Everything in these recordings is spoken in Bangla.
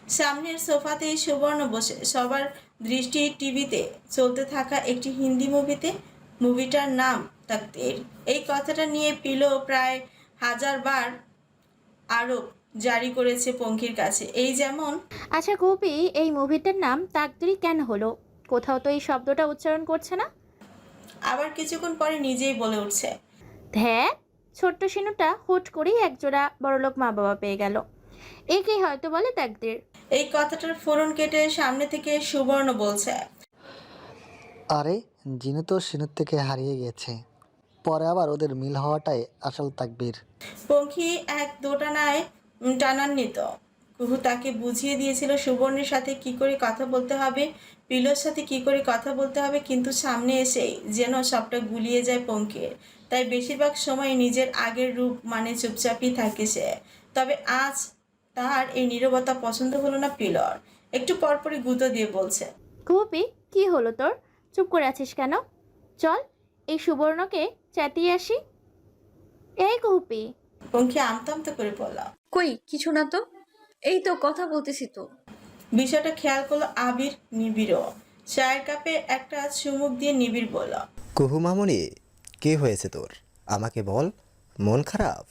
সামনের সোফাতে সুবর্ণ বসে, সবার দৃষ্টি টিভিতে চলতে থাকা একটি হিন্দি মুভিতে। মুভিটার নাম তাকদীর। এই কথাটা নিয়ে পিলো প্রায় 1000 বার আরোপ জারি করেছে পঙ্খির কাছে। এই যেমন, আচ্ছা গোপি, এই মুভিটার নাম তাকদীর কেন হলো? কোথাও তো এই শব্দটা উচ্চারণ করছে না। আবার কিছুক্ষণ পরে নিজেই বলে উঠছে, হ্যাঁ, ছোট্ট শিনুটা হুট করেই একজোড়া বড়লোক মা বাবা পেয়ে গেল, একেই হয়তো বলে তাকদীর। এই কথাটার ফোড়ন কেটে সামনে থেকে সুবর্ণ বলছে, আরে, জিনু তো সিনুর থেকে হারিয়ে গেছে। পরে আবার ওদের মিল হওয়াটাই আসল তাকবীর। পঙ্খী এক দোটানায় টানান্বিত। কুহু তাকে বুঝিয়ে দিয়েছিল সুবর্ণের সাথে কি করে কথা বলতে হবে, পিলোর সাথে কি করে কথা বলতে হবে, কিন্তু সামনে এসেই যেন সবটা গুলিয়ে যায় পঙ্খির। তাই বেশিরভাগ সময় নিজের আগের রূপ মানে চুপচাপই থাকে সে। তবে আজ তার এই নীরবতা পছন্দ হলো না পিলর। একটু পরপরই গুঁতো দিয়ে বলছে, গোপি, কি হলো তোর? চুপ করে আছিস কেন? চল, এই সুবর্ণকে চাটিয়ে আসি। এই গোপি। পঙ্খী আমতা আমতা করে বলল। কই কিছু না তো, এই তো কথা বলতেছি তো। বিষয়টা খেয়াল করলো আবির নিবিড়। চায়ের কাপে একটা চুমুক দিয়ে নিবিড় বলল, কুহু মামুনি, কি হয়েছে তোর? আমাকে বল। মন খারাপ?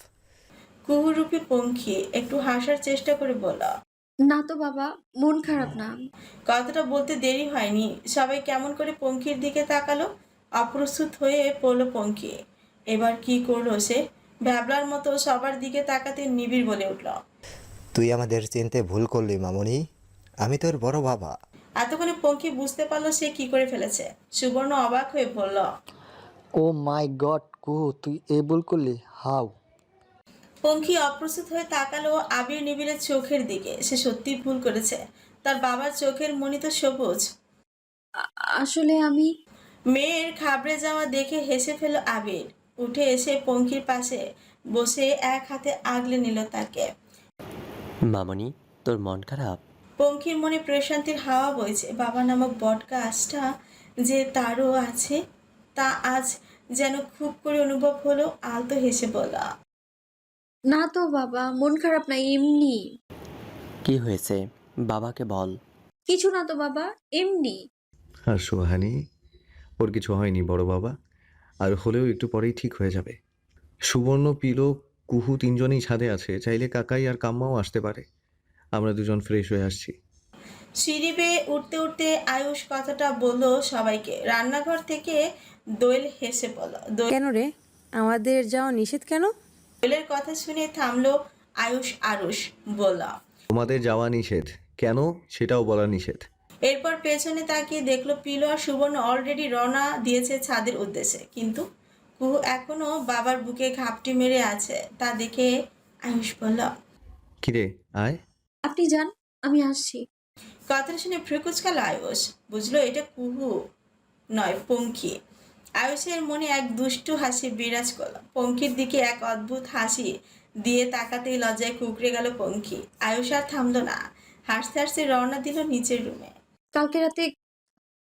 কুহুরূপী পঙ্খী একটু হাসার চেষ্টা করে বলল। না তো বাবা, মন খারাপ না। কথাটা বলতে দেরি হয়নি, সবাই কেমন করে পঙ্খির দিকে তাকালো। অপ্রস্তুত হয়ে পড়লো পঙ্খী। এবার কি করলো সে? ভ্যাবলার মতো সবার দিকে তাকাতে নিবিড় বলে উঠল, তুই আমাদের চিনতে ভুল করলি মামুনি। আমি তোর বড় বাবা। এতক্ষণে পঙ্খী বুঝতে পারলো সে কি করে ফেলেছে। সুবর্ণ অবাক হয়ে বলল, ও মাই গড কুহু, তুই এই ভুল করলি? হাউ? পঙ্খী অপ্রস্তুত হয়ে তাকালো আবির নিবিড়ের চোখের দিকে। সে সত্যি ভুল করেছে। তার বাবার চোখের মণি তো সবুজ। আসলে আমি। মেয়ের ঘাবড়ে যাওয়া দেখে হেসে ফেল আবির। উঠে এসে পঙ্খির পাশে বসে এক হাতে আগলে নিল তাকে। মামনি, তোর মন খারাপ? পঙ্খির মনে প্রশান্তির হাওয়া বইছে। বাবা নামক বট গাছটা যে তারও আছে, তা আজ যেন খুব করে অনুভব হলো। আলতো হেসে বলা, না তো বাবা, মন খারাপ না, এমনি। কি হয়েছে? বাবাকে বল। কিছু না তো বাবা, এমনি। আর সোহানি, ওর কিছু হয়নি বড় বাবা, আর হলেও একটু পরেই ঠিক হয়ে যাবে। সুবর্ণ, পিলো, কুহু তিনজনেই ছাদে আছে, চাইলে কাকাই আর কাম্মাও আসতে পারে। আমরা দুজন ফ্রেশ হয়ে আসছি। সিঁড়ি বেয়ে উঠতে উঠতে আয়ুষ কথাটা বলল সবাইকে। রান্নাঘর থেকে দোয়েল হেসে বলল। কেন রে, আমাদের যাওয়া নিষেধ কেন? দোয়েলের কথা শুনে থামলো আয়ুষ। আরুষ বলল, তোমাদের যাওয়া নিষেধ কেন সেটাও বলা নিষেধ। এরপর পেছনে তাকিয়ে দেখলো পিলো আর সুবর্ণ অলরেডি রওনা দিয়েছে ছাদের উদ্দেশ্যে। কিন্তু কুহু এখনো বাবার বুকে ঘাপটি মেরে আছে। তা দেখে আয়ুষ বলল, কিরে, আয়। আপনি যান, আমি আসছি। কথাটা শুনে ফ্রিকুচকাল আয়ুষ। বুঝলো এটা কুহু নয়, পঙ্খী। আয়ুষের মনে এক দুষ্টু হাসি বিরাজ করল। পঙ্খির দিকে এক অদ্ভুত হাসি দিয়ে তাকাতেই লজ্জায় কুকড়ে গেল পঙ্খী। আয়ুষ আর থামলো না। হাসতে হাসতে রওনা দিল নিচের রুমে। কালকে রাতে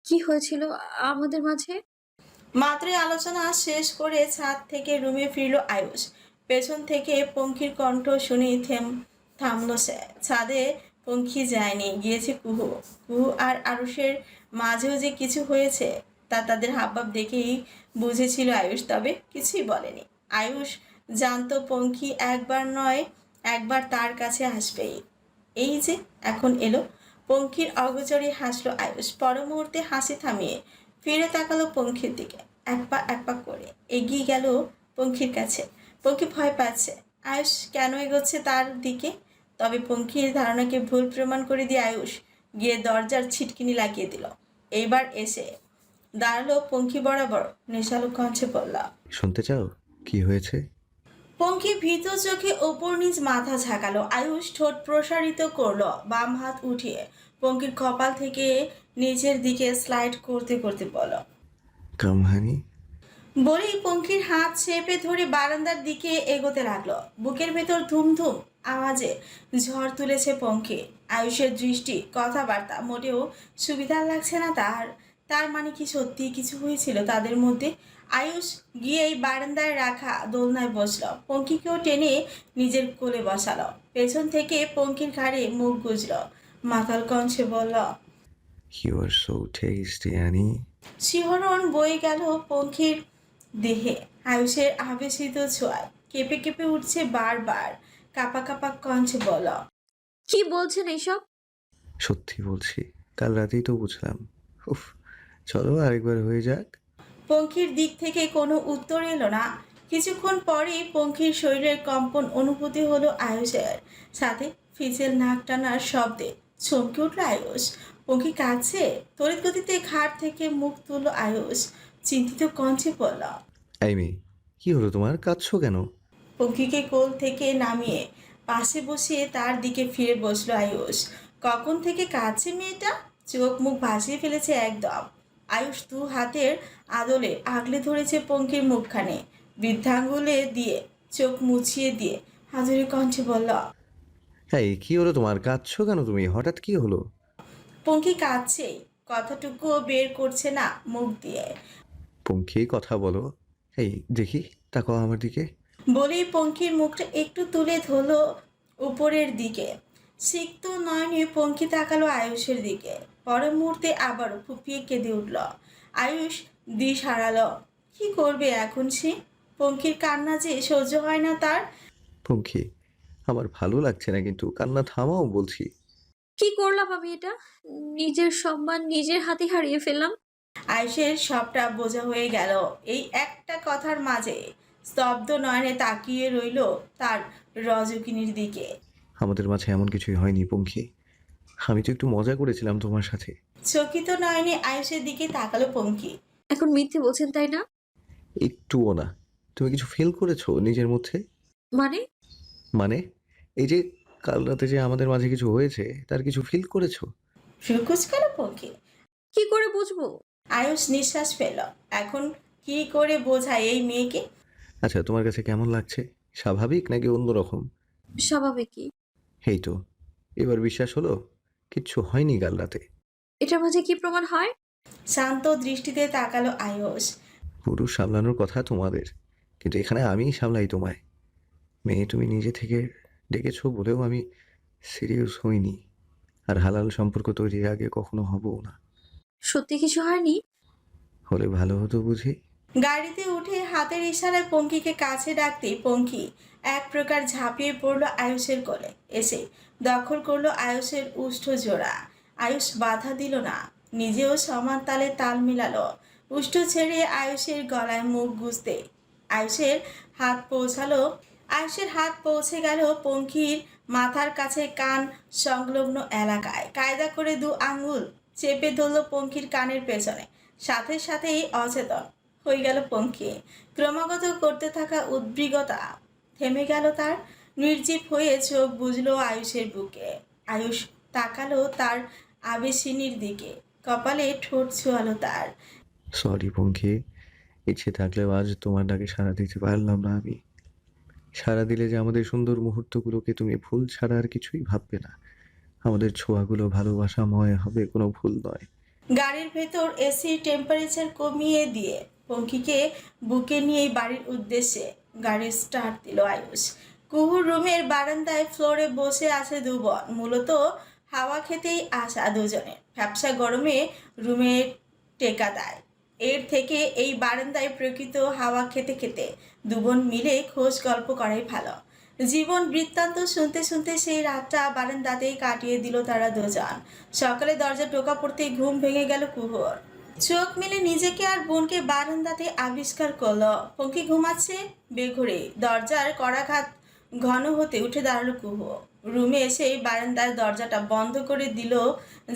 কি হয়েছিল আমাদের মাঝে? মাত্রই আলোচনা শেষ করে ছাদ থেকে রুমে ফিরল আয়ুষ। পেছন থেকে পঙ্খির কণ্ঠ শুনে থামলো সে। ছাদে পঙ্খী যায়নি, গিয়েছে কুহু। কুহু আর আরুষের মাঝেও যে কিছু হয়েছে তা তাদের হাবভাব দেখেই বুঝেছিল আয়ুষ, তবে কিছুই বলেনি। আয়ুষ জানতো পঙ্খী একবার নয় একবার তার কাছে আসবেই। এই যে এখন এলো। পঙ্খির অগোচরে হাসলো আয়ুষ। পর মুহূর্তে হাসি থামিয়ে ফিরে তাকালো পঙ্খির দিকে। এক পা করে এগিয়ে গেল পঙ্খির কাছে। পঙ্খি ভয় পাচ্ছে। আয়ুষ কেন এগোচ্ছে তার দিকে। তবে পঙ্খির ধারণাকে ভুল প্রমাণ করে দিয়ে আয়ুষ গিয়ে দরজার ছিটকিনি লাগিয়ে দিল। এইবার এসে দাঁড়ালো পঙ্খি বরাবর। নেশালো কণ্ঠে বলল, শুনতে চাও কি হয়েছে? পঙ্খি ভীত চোখে ওপর নিচ মাথা ঝাঁকালো। আয়ুষ ঠোঁট প্রসারিত করলো, বাম হাত উঠিয়ে পঙ্খির কপাল থেকে নিচের দিকে স্লাইড করতে করতে বলল, কামহানি। বলেই পঙ্খির হাত চেপে ধরে বারান্দার দিকে এগোতে লাগলো। বুকের ভেতর ধুমধুম আওয়াজে ঝড় তুলেছে পঙ্খি। আয়ুষের দৃষ্টি, কথাবার্তা মোটেও সুবিধা লাগছে না তার। তার মানে কি সত্যি কিছু হয়েছিল তাদের মধ্যে? আয়ুষ গিয়েই বারান্দায় রাখা দোলনায় বসলো। পঙ্খিকেও টেনে নিজের কোলে বসালো। পেছন থেকে পঙ্খির ঘাড়ে মুখ গুজল। মাতাল কণ্ঠে বলল। You are so tasty Annie. শিহরণ বয়ে গেল পঙ্খির দেহে। আয়ুষের আবেশিত ছোঁয়ায় কেঁপে কেঁপে উঠছে বারবার। কাপা কাপা কণ্ঠে বলল। কি বলছেন এইসব? সত্যি বলছি, কাল রাতেই তো বুঝলাম। উফ, চলো আরেকবার হয়ে যাক। পঙ্খির দিক থেকে কোনো উত্তর এলো না। কিছুক্ষণ পরেই পঙ্খির শরীরের কম্পন অনুভূতি হলো আয়ুষের, সাথে ফিচেল নাক টানার শব্দে চমকে উঠল আয়ুষ। পঙ্খি কাঁদছে। তড়িৎ গতিতে খাট থেকে মুখ তুলল আয়ুষ। চিন্তিত কণ্ঠে বলল। এই মেয়ে, কি হলো তোমার, কাঁদছো কেন? পঙ্খিকে কোল থেকে নামিয়ে পাশে বসিয়ে তার দিকে ফিরে বসলো আয়ুষ। কখন থেকে কাঁদছে মেয়েটা, চোখ মুখ ভাসিয়ে ফেলেছে একদম। আয়ুষ দু হাতের আদলে আগলে ধরেছে পঙ্খির মুখখানে, বৃদ্ধাঙ্গুলে দিয়ে চোখ মুছিয়ে দিয়ে হাজুরি কণ্ঠে বলল। এই কি হলো তোমার, কাঁদছো কেন তুমি, হঠাৎ কি হলো? পঙ্খি কাঁদছেই, কথাটুকুও বের করছে না মুখ দিয়ে। পঙ্খী, কথা বলো। এই দেখি, তাকাও আমার দিকে। বলেই পঙ্খির মুখটা একটু তুলে ধরলো উপরের দিকে। সিক্ত নয়নে পঙ্খি তাকালো আয়ুষের দিকে। পর মুহূর্তে আবারও ফুপিয়ে কেঁদে উঠল। আয়ুষ দিশ হারালো। কি করবে এখন সে? পঙ্খির কান্না যে সহ্য হয় না তার। পঙ্খী, আমার ভালো লাগছে না, কিন্তু কান্না থামাও বলছি। কি করলাম আমি এটা? নিজের সম্মান নিজের হাতে হারিয়ে ফেললাম। আয়ুষের সবটা বোঝা হয়ে গেল এই একটা কথার মাঝে। স্তব্ধ নয়নে তাকিয়ে রইল তার রজকিনীর দিকে। আমাদের মাঝে এমন কিছুই হয়নি পঙ্খী, আমি তো একটু মজা করেছিলাম তোমার সাথে। চকিত নয়নে আয়ুষের দিকে তাকালো পঙ্খি। এখন মিথ্যে বলছেন তাই না? একটুও না। তুমি কিছু ফিল করেছো নিজের মধ্যে? মানে? মানে এই যে কাল রাতে যে আমাদের মাঝে কিছু হয়েছে, তার কিছু ফিল করেছো? ফিরকুচ গেল পঙ্খি। কি করে বুঝবো? আয়ুষ নিঃশ্বাস ফেল। এখন কি করে বোঝায় এই মেয়েকে? আচ্ছা, তোমার কাছে কেমন লাগছে, স্বাভাবিক নাকি অন্যরকম? স্বাভাবিকই। এই তো, এবার বিশ্বাস হলো কিচ্ছু হয়নি কাল রাতে। এটার মাঝে কি প্রমাণ হয়? শান্ত দৃষ্টিতে তাকালো আয়ুষ। পুরুষ সামলানোর কথা তোমাদের, কিন্তু এখানে আমিই সামলাই তোমায়। মেয়ে, তুমি নিজে থেকে ডেকেছো বলেও আমি সিরিয়াস হইনি, আর হালাল সম্পর্ক তৈরির আগে কখনো হবও না। সত্যি কিছু হয়নি? হলে ভালো হতো বুঝি। গাড়িতে উঠে হাতের ইশারায় পঙ্খিকে কাছে ডাকতেই পঙ্খি এক প্রকার ঝাঁপিয়ে পড়লো আয়ুষের কোলে। এসে দখল করলো আয়ুষের উষ্ঠ জোড়া। আয়ুষ বাধা দিল না, নিজেও সমান তালে তাল মিলালো। উষ্ঠ ছেড়ে আয়ুষের গলায় মুখ গুজতে আয়ুষের হাত পৌঁছে গেল পঙ্খির মাথার কাছে কান সংলগ্ন এলাকায়। কায়দা করে দু আঙ্গুল চেপে ধরল পঙ্খির কানের পেছনে। সাথে সাথেই অচেতন হয়ে গেল পঙ্খি। ক্রমাগত করতে থাকা উদ্বিগ্নতা থেমে গেল তার। নির্জীব হয়ে চোখ বুঝলো আয়ুষের বুকে। আয়ুষ তাকালো তার আবেশিনীর দিকে, কপালে ঠোঁট ছোঁয়ালো তার। সরি পঙ্খী, ইচ্ছে থাকলেও আজ তোমার ডাকে সাড়া দিতে পারলাম না আমি। সাড়া দিলে যে আমাদের সুন্দর মুহূর্তগুলোকে তুমি ভুল ছাড়া আর কিছুই ভাববে না। আমাদের ছোঁয়াগুলো ভালোবাসাময় হবে, কোনো ভুল নয়। গাড়ির ভেতর এসির টেম্পারেচার কমিয়ে দিয়ে পঙ্খিকে বুকে নিয়ে বাড়ির উদ্দেশ্যে গাড়ি স্টার্ট দিল আয়ুষ। কুহুর রুমের বারান্দায় ফ্লোরে বসে আছে দুবন। মূলত হাওয়া খেতেই আসা দুজনের। ভ্যাপসা গরমে রুমে টেকা দেয়। এর থেকে এই বারান্দায় প্রকৃত হাওয়া খেতে খেতে দুবোন মিলে খোঁজ গল্প করাই ভালো। জীবন বৃত্তান্ত শুনতে শুনতে সেই রাতটা বারান্দাতেই কাটিয়ে দিল তারা দুজন। সকালে দরজা টোকা পড়তেই ঘুম ভেঙে গেল কুহুর। চোখ মেলে নিজেকে আর বোনকে বারান্দাতে আবিষ্কার করলো। পঙ্খি ঘুমাচ্ছে বেঘরে। দরজার করাঘাত ঘন হতে উঠে দাঁড়ালো কুহু। রুমে এসে বারান্দার দরজাটা বন্ধ করে দিল,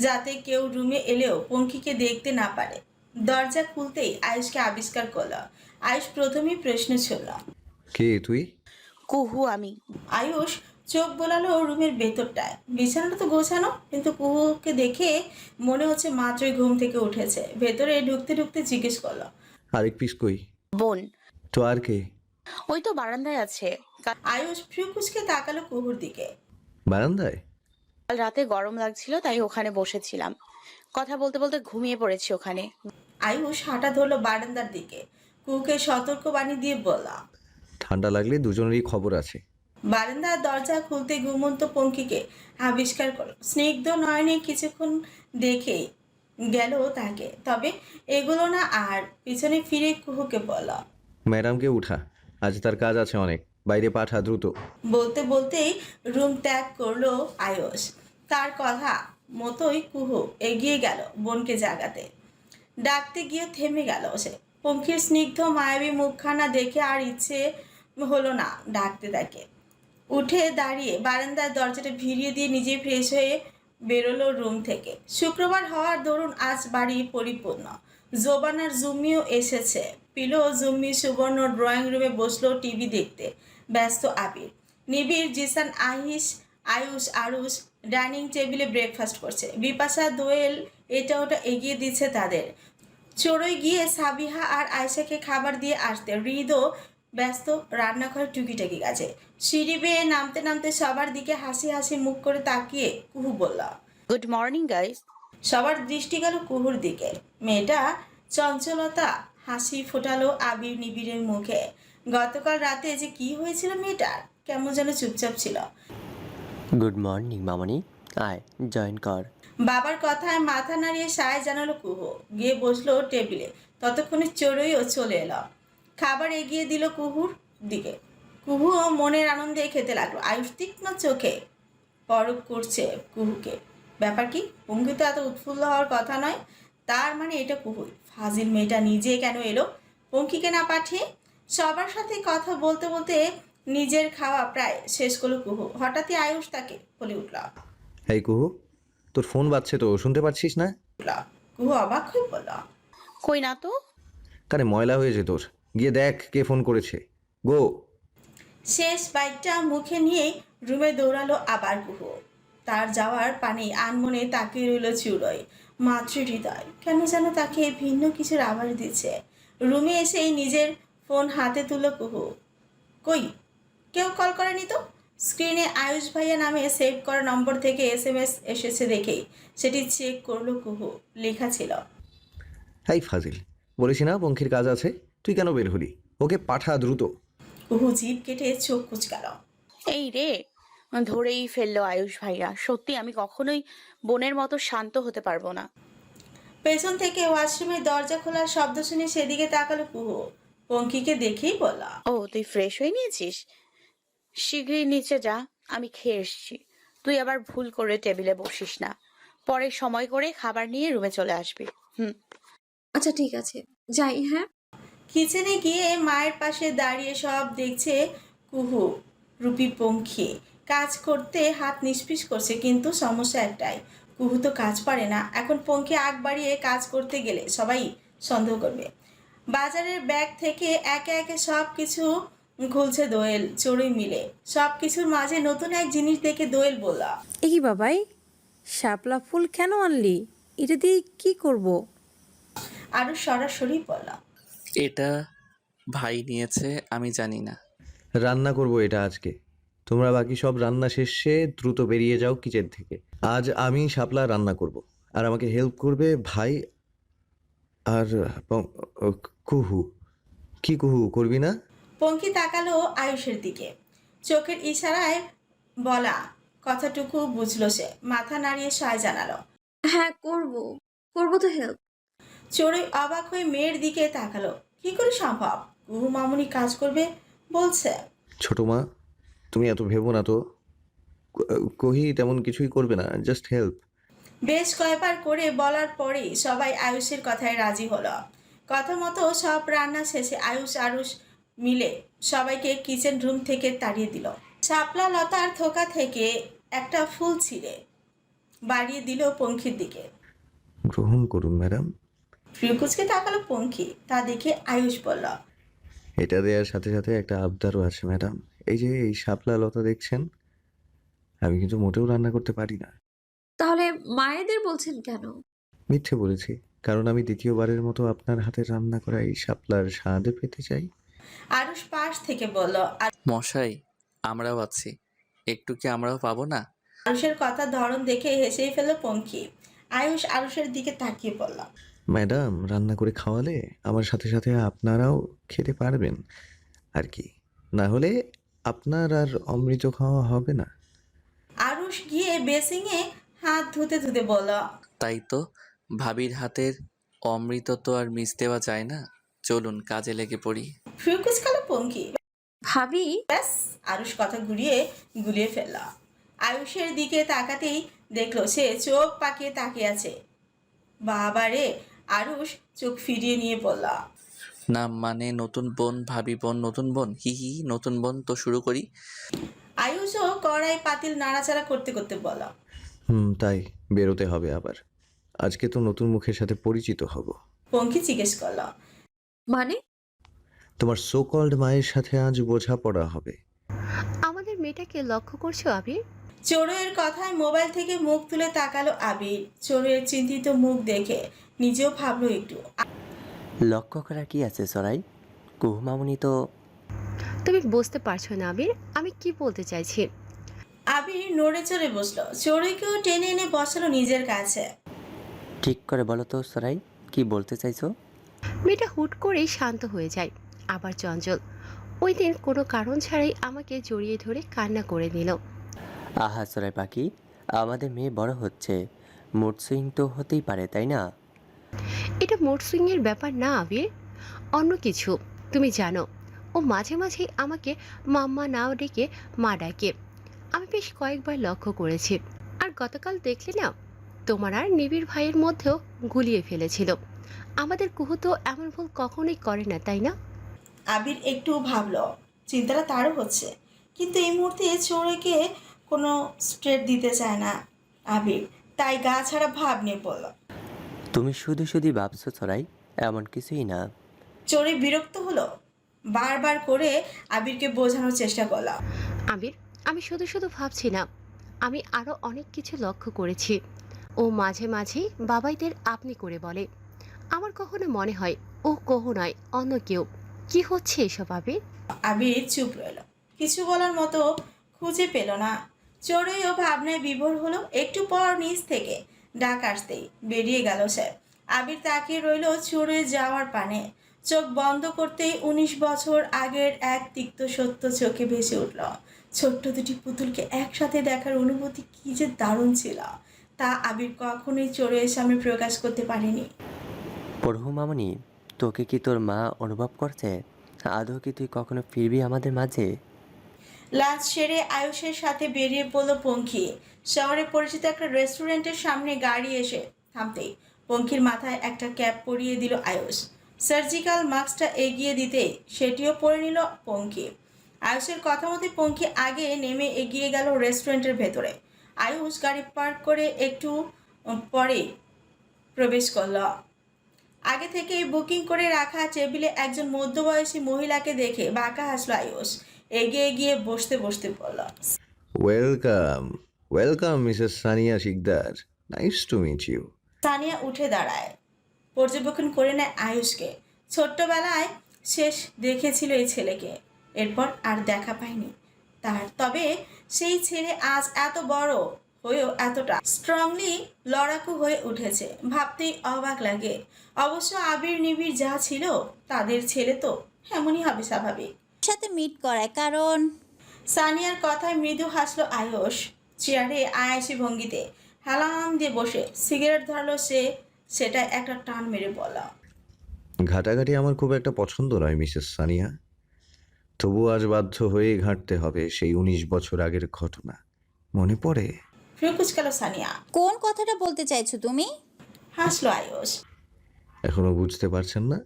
যাতে কেউ রুমে এলেও পঙ্খিকে দেখতে না পারে। দরজা খুলতেই আয়ুষকে আবিষ্কার করলো। আয়ুষ প্রথমেই প্রশ্ন ছুড়ল। কে তুই? কুহু আমি। আয়ুষ চোখ বোলালো রুমের ভেতরটায়। বিছানাটা তো গোছানো, কিন্তু কুহুকে দেখে মনে হচ্ছে মাত্রই ঘুম থেকে উঠেছে। ভেতরে ঢুকতে ঢুকতে জিজ্ঞেস করলো। আরেক পিস কই? বোন। তো আর কে? ওই তো বারান্দায় আছে। আয়ুষ ফ্রুকুচকে তাকালো কুহুর দিকে। বারান্দায়? কাল রাতে গরম লাগছিল, তাই ওখানে বসেছিলাম। কথা বলতে বলতে ঘুমিয়ে পড়েছি ওখানে। আয়ুষ হাঁটা ধরলো বারান্দার দিকে। কুহুকে সতর্ক বাণী দিয়ে বলল। ঠান্ডা লাগলে দুজনেরই খবর আছে। বারান্দার দরজা খুলতে ঘুমন্ত পঙ্খিকে আবিষ্কার করল। স্নিগ্ধ নয়নে কিছুক্ষণ দেখে গেল তাকে, তবে এগুলো না আর পিছনে ফিরে কুহুকে বলল। ম্যাডামকে উঠা, আজ তার কাজ আছে অনেক, বাইরে পাঠা দ্রুত। বলতে বলতেই রুম ত্যাগ করলো আয়ুষ। তার কথা মতোই কুহু এগিয়ে গেল বোনকে জাগাতে। ডাকতে গিয়ে থেমে গেল সে। পঙ্খির স্নিগ্ধ মায়াবী মুখখানা দেখে আর ইচ্ছে হলো না ডাকতে তাকে। উঠে দাঁড়িয়ে বারান্দার দরজাটা ভিড়িয়ে দিয়ে নিজে ফ্রেশ হয়ে বেরোলো রুম থেকে। শুক্রবার হওয়ার দরুন আজ বাড়ি পরিপূর্ণ। জোবানার জুম্মিও এসেছে। পিলো, জুম্মি, সুবর্ণ ড্রয়িং রুমে বসলো টিভি দেখতে। ব্যস্ত আবির, নিবিড়, জিসান, আয়ুষ, আরুষ ডাইনিং টেবিলে ব্রেকফাস্ট করছে। বিপাশা, দোয়েল এটা ওটা এগিয়ে দিচ্ছে তাদের। চড়ই গিয়ে সাবিহা আর আয়েশাকে খাবার দিয়ে আসতে। হৃদও ব্যস্ত রান্নাঘরে টুকিটাকি কাজে। সিঁড়ি বেয়ে নামতে নামতে সবার দিকে হাসি হাসি মুখ করে তাকিয়ে কুহু বলল। Good morning guys. সবার দৃষ্টি গেল কুহুর দিকে। মেয়েটা চঞ্চলতা হাসি ফোটালো আবির নিবিড়ের মুখে। গতকাল রাতে যে কি হয়েছিল মেয়েটার, কেমন যেন চুপচাপ ছিল। গুড মর্নিং মামনি, আয় জয়েন কর। বাবার কথায় মাথা নাড়িয়ে সায় জানালো কুহু। গিয়ে বসলো টেবিলে। ততক্ষণে চড়ুইও চলে এলো। খাবার এগিয়ে দিল কুহুর দিকে। কুহুও মনের আনন্দে খেতে লাগলো। আয়ুষ তীক্ষ্ণ চোখে পরখ করছে কুহুকে। ব্যাপার কি? পঙ্খি তো এত উৎফুল্ল হওয়ার কথা নয়। তার মানে এটা কুহুই। ফাজিল মেয়েটা নিজে কেন এলো পঙ্খিকে না পাঠিয়ে? সবার সাথে কথা বলতে বলতে নিজের খাওয়া প্রায় শেষ করলো কুহু। হঠাৎই আয়ুষ তাকে বলে উঠল। এই কুহু, তোর ফোন বাজছে তো, শুনতে পাচ্ছিস না? কুহু অবাক হয়ে বলল। কই না তো। কানে ময়লা হয়েছে তোর, গিয়ে দেখ কে ফোন করেছে। গো। শেষ বাইকটা মুখে নিয়েই রুমে দৌড়ালো আবার কুহু। তার যাওয়ার পানে আনমনে তাকিয়ে রইল চুড়োয়। মাতৃ হৃদয় কেন যেন তাকে ভিন্ন কিছুর আভাস দিচ্ছে। রুমে এসেই নিজের ফোন হাতে তুলল কুহু। কই, কেউ কল করেনি তো। স্ক্রিনে আয়ুষ ভাইয়া নামে সেভ করা নম্বর থেকে SMS এসেছে দেখেই সেটি চেক করলো কুহু। লেখা ছিল, হাই ফাজিল, বলেছি না পঙ্খির কাজ আছে, তুই কেন বের হলি? ওকে পাঠা দ্রুত। কুহু জিভ কেটে চোখ কুচকাল। এই রে, ধরেই ফেললো আয়ুষ ভাইয়া। সত্যি আমি কখনোই বোনের মতো শান্ত হতে পারবো না। পেছন থেকে ওয়াশরুমের দরজা খোলার শব্দ শুনে সেদিকে তাকালো কুহু। পঙ্খিকে দেখেই বলল। ও, তুই ফ্রেশ হয়ে নিয়েছিস? শীঘ্রই নিচে যা, আমি খেয়ে এসছি। তুই আবার ভুল করে টেবিলে বসিস না। পরে সময় করে খাবার নিয়ে রুমে চলে আসবি। আচ্ছা ঠিক আছে, যাই। হ্যাঁ, কিচেনে গিয়ে মায়ের পাশে দাঁড়িয়ে সব দেখছে কুহু। রূপী পঙ্খী কাজ করতে হাত নিষ্পিস করছে, কিন্তু সমস্যা একটাই, কুহু তো কাজ পারে না। এখন পঙ্খী আগ বাড়িয়ে কাজ করতে গেলে সবাই সন্দেহ করবে। বাজারের ব্যাগ থেকে একে একে সব কিছু খুলছে দোয়েল চড়ুই মিলে। সব কিছুর মাঝে নতুন এক জিনিস দেখে দোয়েল বলল। এ কি বাবাই, শাপলা ফুল কেন আনলি? এটা দিয়ে কি করব? আরো সরাসরি বলল। এটা ভাই নিয়েছে, আমি জানি না। রান্না করব এটা আজকে। তোমরা বাকি সব রান্না শেষে দ্রুত বেরিয়ে যাও কিচেন থেকে। আজ আমি শাপলা রান্না করব, আর আমাকে হেল্প করবে ভাই আর কুহু। কি কুহু, করবি না? পঙ্খী তাকালো আয়ুষের দিকে। চোখের ইশারায় বলা কথাটুকু বুঝলো সে। মাথা নাড়িয়ে সায় জানালো। হ্যাঁ করবো, করবো তো হেল্প। চড়ুই অবাক হয়ে মেয়ের দিকে তাকালো। কি করে সম্ভব? কুহু মামুনি কাজ করবে বলছে। ছোট মা, তুমি এত ভেবো না তো। কহি তেমন কিছুই করবে না, জাস্ট হেল্প। বেশ কয়েকবার করে বলার পরেই সবাই আয়ুষের কথায় রাজি হলো। কথা মতো সব রান্না শেষে আরুষ মিলে সবাইকে কিচেন রুম থেকে তাড়িয়ে দিল। শাপলা লতার থোকা থেকে একটা ফুল ছিঁড়ে বাড়িয়ে দিল পঙ্খির দিকে। গ্রহণ করুন ম্যাডাম। ফ্রিকুচকে তাকালো পঙ্খী। তা দেখে আয়ুষ বলল। এটা দেওয়ার সাথে সাথে একটা আবদারও আছে ম্যাডাম। এই যে এই শাপলা লতা দেখছেন, আমি কিন্তু মোটেও রান্না করতে পারি না। তাহলে মায়েদের বলছেন কেন? মিথ্যে বলেছি, কারণ আমি দ্বিতীয়বারের মতো আপনার হাতে রান্না করা এই শাপলার স্বাদ পেতে চাই। আরুষ পাশ থেকে বলল। মশাই, আমরাও আছি, একটু কি আমরাও পাবো না? আরুষের কথা ধরন দেখে হেসেই ফেলল পঙ্খী। আয়ুষ আরুষের দিকে তাকিয়ে বলল। ম্যাডাম রান্না করে খাওয়ালে আমার সাথে সাথে আপনারাও খেতে পারবেন আর কি। না হলে আপনার আর অমৃত খাওয়া হবে না? আরুষ গিয়ে বেসিংয়ে হাত ধুতে ধুতে বলল, তাই তো, ভাবির হাতের অমৃত তো আর মিস দেওয়া যায় না। চলুন কাজে লেগে পড়ি। ফিরকুচকালো পঙ্কি। ভাবি ব্যাস, আরুষ কথা গুলিয়ে ফেলল। আয়ুষের দিকে তাকাতেই দেখলো সে চোখ পাকিয়ে তাকিয়ে আছে। বাবারে, আরুষ চোখ ফিরিয়ে নিয়ে বলল, না মানে নতুন বোন, ভাবি বোন, নতুন বোন, হি হি, নতুন বোন তো শুরু করি। আয়ুষও কড়াই পাতিল নাড়াচাড়া করতে করতে বলল, তাই বেরোতে হবে আবার। আজকে তো নতুন মুখের সাথে পরিচিত হব। পঙ্কি জিজ্ঞেস করল, মানে? তোমার সো কল্ড মায়ের সাথে আজ বোঝাপড়া হবে। আমাদের মেয়েটাকে লক্ষ্য করছো আবির? চোরের কথায় মোবাইল থেকে মুখ তুলে তাকালো আবির। চোরের চিন্তিত মুখ দেখে নিজেও ভাবলো একটু। লক্ষ্য করার কি আছে সরাই? কুহু মামুনি তো। তুমি বুঝতে পারছো না আবির, আমি কি বলতে চাইছি। আবির নড়ে চড়ে বসলো, চোরেকেও টেনে এনে বসালো নিজের কাছে। ঠিক করে বলো তো সরাই, কি বলতে চাইছো? মেয়েটা হুট করেই শান্ত হয়ে যায়, আবার চঞ্চল। ওই দিন কোনো কারণ ছাড়াই আমাকে জড়িয়ে ধরে কান্না করে দিল। আহা সরাই পাখি, আমাদের মেয়ে বড় হচ্ছে, মুড সুইং তো হতেই পারে, তাই না? এটা মুড সুইংয়ের ব্যাপার না আবির, অন্য কিছু। তুমি জানো, ও মাঝে মাঝে আমাকে মাম্মা নাও ডেকে মা ডাকে। আমি বেশ কয়েকবার লক্ষ্য করেছি। আর গতকাল দেখলে না, তোমার আর নিবিড় ভাইয়ের মধ্যেও গুলিয়ে ফেলেছিল। আমাদের কুহু তো এমন ভুল কখনোই করে না, তাই না? আবির একটু ভাবলো, চিন্তাটা তারও হচ্ছে, কিন্তু এই মুহূর্তে চোরেকে কোনো স্ট্রেট দিতে চায় না আবির, তাই গা ছাড়া ভাব নিয়ে পড়ল। তুমি শুধু শুধু ভাবছো সরাই, এমন কিছুই না। চোরে বিরক্ত হলো, বারবার করে আবিরকে বোঝানোর চেষ্টা করল। আবির, আমি শুধু শুধু ভাবছি না, আমি আরো অনেক কিছু লক্ষ্য করেছি। ও মাঝে মাঝেই বাবাইদের আপনি করে বলে। আমার কখনো মনে হয় ও কহু নয়, অন্য কেউ। কি হচ্ছে এসব আবির? আবির চুপ রইল, কিছু বলার মতো খুঁজে পেল না। চোরেও ভাবনায় বিভোর হলো। একটু পর নিচ থেকে ডাক আসতেই বেরিয়ে গেল সে। আবির তাকিয়ে রইল চোরে যাওয়ার পানে। চোখ বন্ধ করতেই 19 বছর আগের এক তিক্ত সত্য চোখে ভেসে উঠল। ছোট্ট দুটি পুতুলকে একসাথে দেখার অনুভূতি কি যে দারুণ ছিল, তা আবির কখনোই চোরের সামনে প্রকাশ করতে পারেনি। পড়হু মামুনি, তোকে কি তোর মা অনুভব করছে? আদৌ কি তুই কখনো ফিরবি আমাদের মাঝে? লাঞ্চ সেরে আয়ুষের সাথে বেরিয়ে পড়ল পঙ্খী। শহরে পরিচিত একটা রেস্টুরেন্টের সামনে গাড়ি এসে থামতেই পঙ্খির মাথায় একটা ক্যাপ পরিয়ে দিল আয়ুষ। সার্জিক্যাল মাস্কটা এগিয়ে দিতেই সেটিও পরে নিল পঙ্খী। আয়ুষের কথা মতে পঙ্খী আগে নেমে এগিয়ে গেল রেস্টুরেন্টের ভেতরে। আয়ুষ গাড়ি পার্ক করে একটু পরে প্রবেশ করল। আগে থেকেই বুকিং করে রাখা টেবিলে একজন মধ্যবয়সী মহিলাকে দেখে বাঁকা হাসল আয়ুষ। এগিয়ে গিয়ে বসতে বলল, welcome, welcome Mrs Sania Sikdar, nice to meet you. Sania উঠে দাঁড়ায়, পর্যবেক্ষণ করে নেয় আয়ুষকে। ছোট্টবেলায় শেষ দেখেছিল এই ছেলেকে, এরপর আর দেখা পায়নি তার। তবে সেই ছেলে আজ এত বড় হয়েও এতটা স্ট্রংলি লড়াকু হয়ে উঠেছে, ভাবতেই অবাক লাগে। অবশ্য আবির নিবিড় যা ছিল, তাদের ছেলে তো এমনই হবে স্বাভাবিক। সাথে মিট করায়, কারণ সানিয়ার কথায় মৃদু হাসলো আয়ুষ। চেয়ারে আয়াসী ভঙ্গিতে হেলান দিয়ে বসে সিগারেট ধরালো সে। সেটা একটা টান মেরে বলা, ঘাটাঘাটি আমার খুব একটা পছন্দ নয় মিসেস সানিয়া, তবু আজ বাধ্য হয়ে ঘাঁটতে হবে সেই 19 বছর আগের ঘটনা। মনে পড়ে? ফিরকুচকালো সানিয়া। কোন কথাটা বলতে চাইছো তুমি? হাসলো আয়ুষ। এখনো বুঝতে পারছেন না?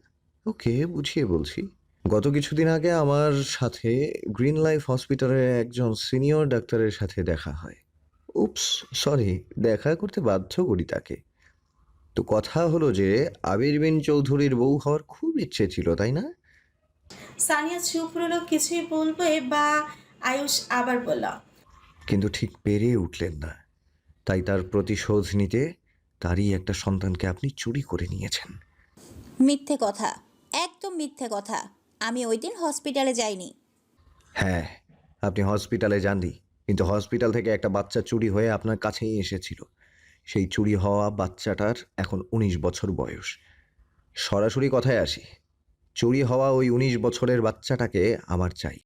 ওকে, বুঝিয়ে বলছি। গত কিছুদিন আগে আমার সাথে গ্রিন লাইফ হসপিটালের একজন সিনিয়র ডাক্তারের সাথে দেখা হয়। উপস, সরি, দেখা করতে বাধ্য করি তাকে। তো কথা হলো যে আবির বিন চৌধুরীর বউ হওয়ার খুব ইচ্ছে ছিল, তাই না? সানিয়া চুপ রইল, কিছুই বলবে বা আয়ুষ আবার বলল, কিন্তু ঠিক পেরে উঠলেন না। তাই তার প্রতিশোধ নিতে তারই একটা সন্তানকে আপনি চুরি করে নিয়েছেন। মিথ্যে কথা, একদম মিথ্যে কথা। আমি ওই দিন হসপিটালে যাইনি। হ্যাঁ, আপনি হসপিটালে যাননি, কিন্তু হসপিটাল থেকে একটা বাচ্চা চুরি হয়ে আপনার কাছেই এসেছিল। সেই চুরি হওয়া বাচ্চাটার এখন 19 বছর বয়স। সরাসরি কথায় আসি, চুরি হওয়া ওই 19 বছরের বাচ্চাটাকে আমার চাই।